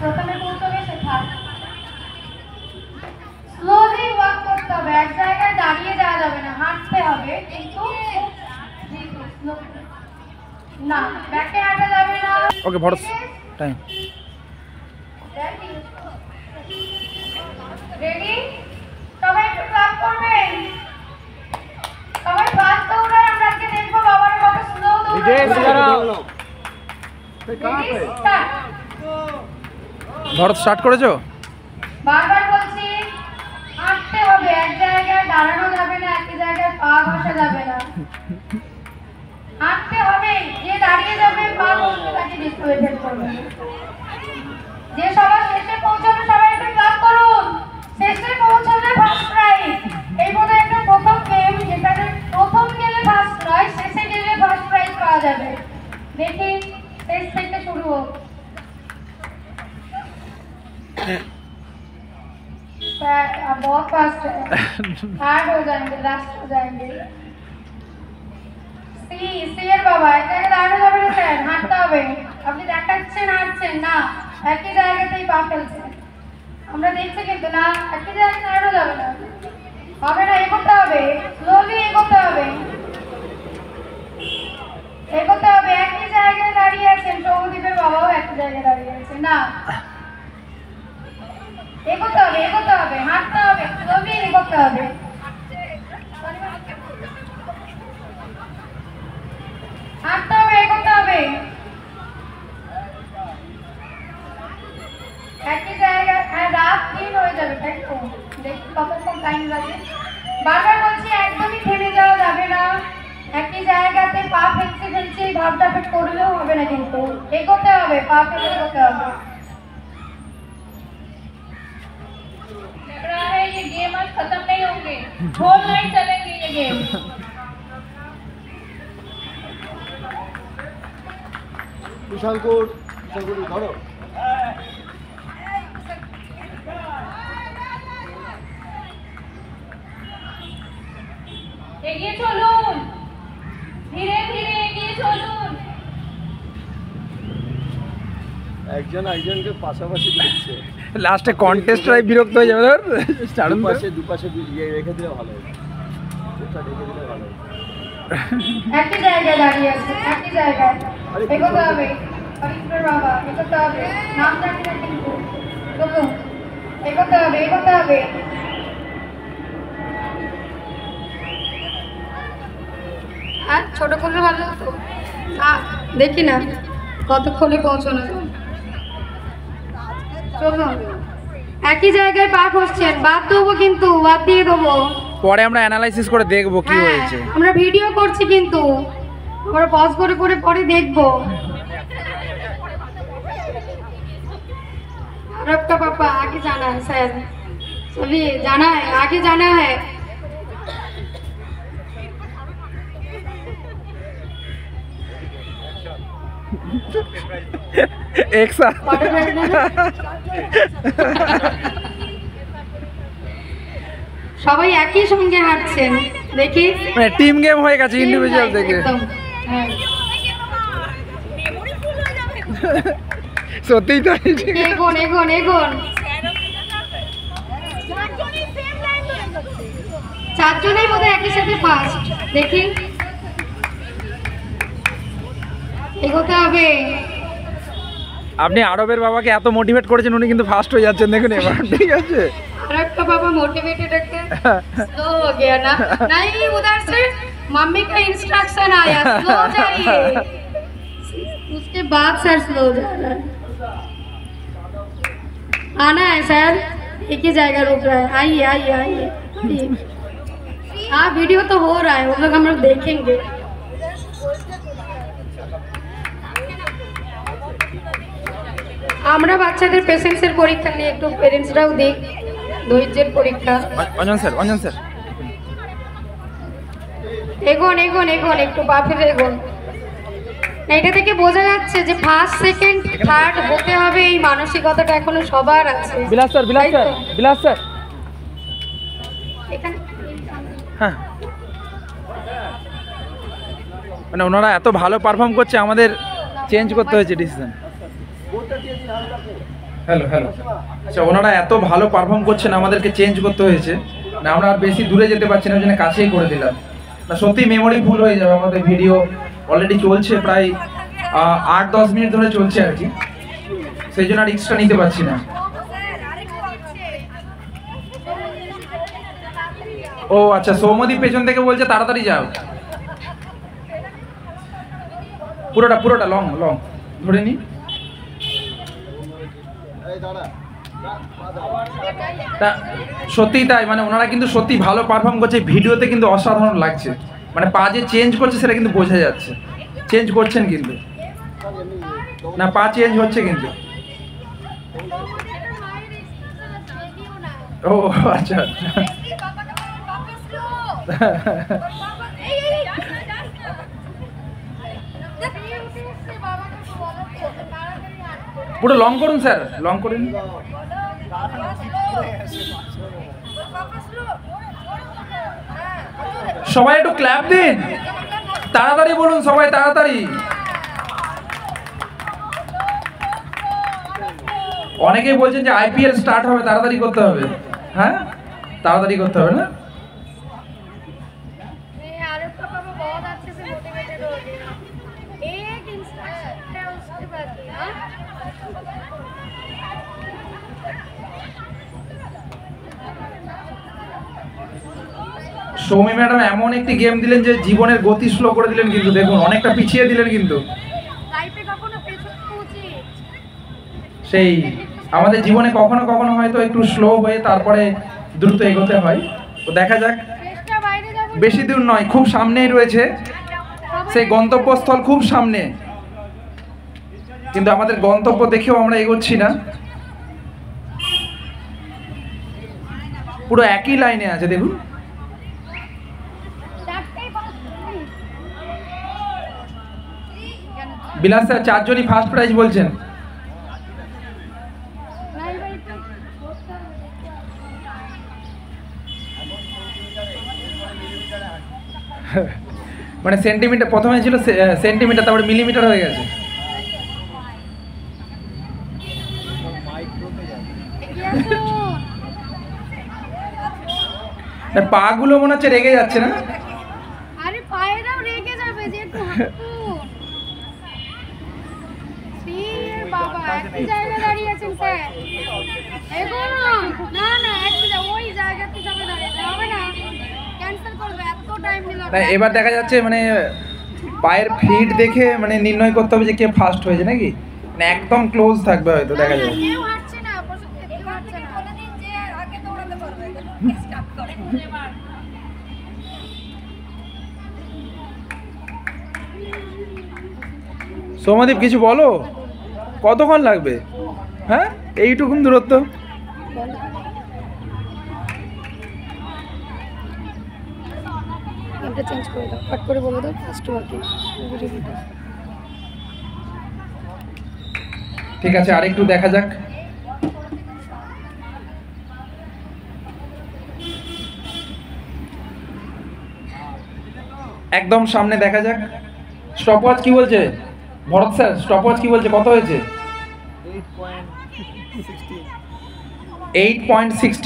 প্রথমে পৌঁছবে সে থাক। স্লোলি ওয়াক করতে হবে, এক জায়গায় দাঁড়িয়ে যাওয়া যাবে না, হাঁটতে হবে কিন্তু না, ব্যাকে হাঁটা যাবে না। ওকে ভরত টাইম রেডি? সবাই একটু ক্লাপ করবেন। সবাই ফাস্ট দৌড়ায়, আমরা আজকে দেখবো বাবার কত স্লো দৌড়ায়। ভরত স্টার্ট করেছো? বারবার বলছি হাঁটতে হবে, এক জায়গায় দাঁড়ানো যাবে না, এক জায়গায় পা বসা যাবে না, হাঁটতে হবে। যে দাঁড়িয়ে যাবে পা বসে তাকে ডিসকোয়ালিফাই করবে। যে সবার শেষে পৌঁছাবে সবাই একটু ক্লাপ করুন। শেষে পৌঁছালে ফার্স্ট প্রাইজ। এই বোধহয় একটা প্রথম গেম যেখানে প্রথম গেলে ফার্স্ট নয়, শেষে গেলে ফার্স্ট প্রাইজ পাওয়া যাবে। দেখি শেষ থেকে শুরু হোক। बहुत फास्ट है, हार्ड हो जाएंगे, लास्ट हो जाएंगे। सी এর বাবা এক জায়গায় দাঁড়ানো যাবে না স্যার, হাঁটতে হবে। আপনি দেখাচ্ছেন হাঁটছেন না, একই জায়গাতেই পা ফেলছেন। আমরা দেখছি কিন্তু না, একই জায়গায় দাঁড়ানো যাবে না, হবে না, এগোতে হবে, স্লোলি এগোতে হবে, এগোতে হবে। একই জায়গায় দাঁড়িয়ে আছেন, সৌদীপের বাবাও একই জায়গায় দাঁড়িয়ে আছেন না, এগোতে হবে, এগোতে হবে, হাঁটতে হবে, স্লোলি এগোতে হবে। হাঁটতে হবে, এগোতে হবে, একই জায়গায়। হ্যাঁ, রাত দিন হয়ে যাবে, তাই তো? দেখি কতক্ষণ টাইম লাগে। বারবার বলছি একদমই থেমে যাওয়া যাবে না, একই জায়গাতে পা ফেলছে ফেলছে ভাবটা ফেট করলেও হবে না, কিন্তু এগোতে হবে, পা ফেলে এগোতে হবে। ये गेम आज खत्म नहीं होंगे, होल नाइट चलेंगे ये गेम। विशालकोट धरो। এগিয়ে চলুন, ধীরে ধীরে এগিয়ে চলুন। একজন একজনকে পাশাপাশি দেখছে, লাস্টে কন্টেস্টরাই বিরক্ত হয়ে যাবে। ধর স্টার্ট দুপাশে রেখে দিলে ভালো হবে, রেখে দিলে ভালো হবে। একই জায়গায় দাঁড়িয়ে আছে, একই জায়গায় এগোতে হবে। হরিপুর বাবা এগোতে হবে, নাম জানি না কিন্তু চলুন, এগোতে হবে, এগোতে হবে। আর ছোট করলে ভালো হতো, দেখি না কতক্ষণে পৌঁছানো যায়। চলুন, একই জায়গায় পা বসছেন, বাদ দেবো কিন্তু, বাদ দিয়ে দেবো, পরে আমরা অ্যানালাইসিস করে দেখবো কি হয়েছে। আমরা ভিডিও করছি কিন্তু আমরা পজ করে করে পরে দেখবো। रबका पापा आगे जाना है सर, चलिए जाना है, आगे जाना है। एक साथ সবাই একই সঙ্গে হাঁটছেন, দেখি মানে টিম গেম হয়ে গেছে ইন্ডিভিজুয়াল থেকে। সত্যিই তাই, এগোন এগোন এগোন, চারজনেই বোধহয় একই সাথে ফার্স্ট। দেখি এগোতে হবে। আপনি আরবের বাবাকে এত মোটিভেট করেছেন, উনি কিন্তু ফার্স্ট হয়ে যাচ্ছেন, দেখুন এবার। ঠিক আছে, अरब का पापा मोटिवेटेड रखे, स्लो हो गया ना? नहीं, उधर से मम्मी का इंस्ट्रक्शन आया, स्लो जाइए, उसके बाद सर स्लो जाना है। आना है सर, एक ही जगह रुक रहा है, आइए आइए आइए। हाँ, वीडियो तो हो रहा है, वो लोग हम लोग देखेंगे। আমরা বাচ্চাদের পেশেন্সের পরীক্ষা নিয়ে একটু পেরেন্টসরাও দেখ, ধৈর্যের পরীক্ষা। অঞ্জন স্যার এগোন এগোন এগোন, একটু পা ফেলে এগোন। এটা থেকে বোঝা যাচ্ছে যে ফার্স্ট সেকেন্ড থার্ড হতে হবে, এই মানসিকতাটা এখনো সবার আছে। বিলাস স্যার এখানে হ্যাঁ, মানে ওনারা এত ভালো পারফর্ম করছে, আমাদের চেঞ্জ করতে হয়েছে ডিসিশন। Hello hello. আচ্ছা, ওনারা এত ভালো পারফর্ম করছেন, আমাদেরকে চেঞ্জ করতে হয়েছে না, আমরা আর বেশি দূরে যেতে পারছি না, ওই জন্য কাছেই করে দিলাম। না সত্যি মেমোরি ফুল হয়ে যাবে, আমাদের ভিডিও অলরেডি চলছে প্রায় 8-10 মিনিট ধরে চলছে আর কি, সেই জন্য আর এক্সট্রা নিতে পারছি না। ও আচ্ছা, সৌমদীপ পেছন থেকে বলছে তাড়াতাড়ি যাও। পুরোটা পুরোটা লং লং ধরে নি। তা সত্যিই তাই, মানে ওনারা কিন্তু সত্যি ভালো পারফর্ম করছে, ভিডিওতে কিন্তু অসাধারণ লাগছে, মানে পা যে চেঞ্জ করছে সেটা কিন্তু বোঝা যাচ্ছে, চেঞ্জ করছেন কিন্তু, না পা চেঞ্জ হচ্ছে কিন্তু। ও আচ্ছা আচ্ছা। পুরো লং করুন স্যার, লং করুন। সবাই একটু ক্ল্যাপ দিন, তাড়াতাড়ি বলুন সবাই তাড়াতাড়ি। অনেকেই বলছেন যে আইপিএল স্টার্ট হবে, তাড়াতাড়ি করতে হবে। হ্যাঁ তাড়াতাড়ি করতে হবে না? সৌমি ম্যাডাম এমন একটি গেম দিলেন যে জীবনের গতি স্লো করে দিলেন, কিন্তু দেখুন অনেকটা পিছিয়ে দিলেন কিন্তু। সেই আমাদের জীবনে কখনো কখনো হয়তো একটু স্লো হয়ে তারপরে দ্রুত এগোতে হয়। তো দেখা যাক, বেশি দূর নয়, খুব সামনেই রয়েছে সেই গন্তব্যস্থল, খুব সামনে, কিন্তু আমাদের গন্তব্য দেখেও আমরা এগোচ্ছি না। পুরো একই লাইনে আছে দেখুন। বিলাস স্যার 4 জনই ফার্স্ট প্রাইজ বলছেন। মানে সেন্টিমিটার, প্রথমে ছিল সেন্টিমিটার, তারপরে মিলিমিটার হয়ে গেছে। পা গুলো মনে হচ্ছে রেগে যাচ্ছে না? আরে পায়েরাও রেগে যাবে যে একটু হাঁটুন। বাবা একই জায়গায় দাঁড়িয়ে আছেন স্যার, এগোন না না একই ওই জায়গাতে যাবে, দাঁড়িয়ে হবে না, ক্যান্সেল করবে, এত টাইম নিল। এবার দেখা যাচ্ছে মানে পায়ের ফিট দেখে মানে নির্ণয় করতে হবে যে কে ফার্স্ট হয়েছে নাকি, মানে একদম ক্লোজ থাকবে হয়তো দেখা যাবে। কেউ হাঁটছে না, কেউ হাঁটছে না, বলে দিন যে আগে দৌড়াতে পারবে, স্টার্ট করে এবার। সৌমদীপ কিছু বলো, কতক্ষণ লাগবে? হ্যাঁ এইটুকুন দূরত্ব। এটা চেঞ্জ করে দাও, কাট করে বলে দাও ফার্স্ট ওয়ার্কিং। ঠিক আছে, আরেকটু দেখা যাক। একদম সামনে দেখা যাক। স্টপওয়াচ কি বলছে ভরত স্যার? স্টপওয়াচ কি বলছে, কত হয়েছে? 8.16।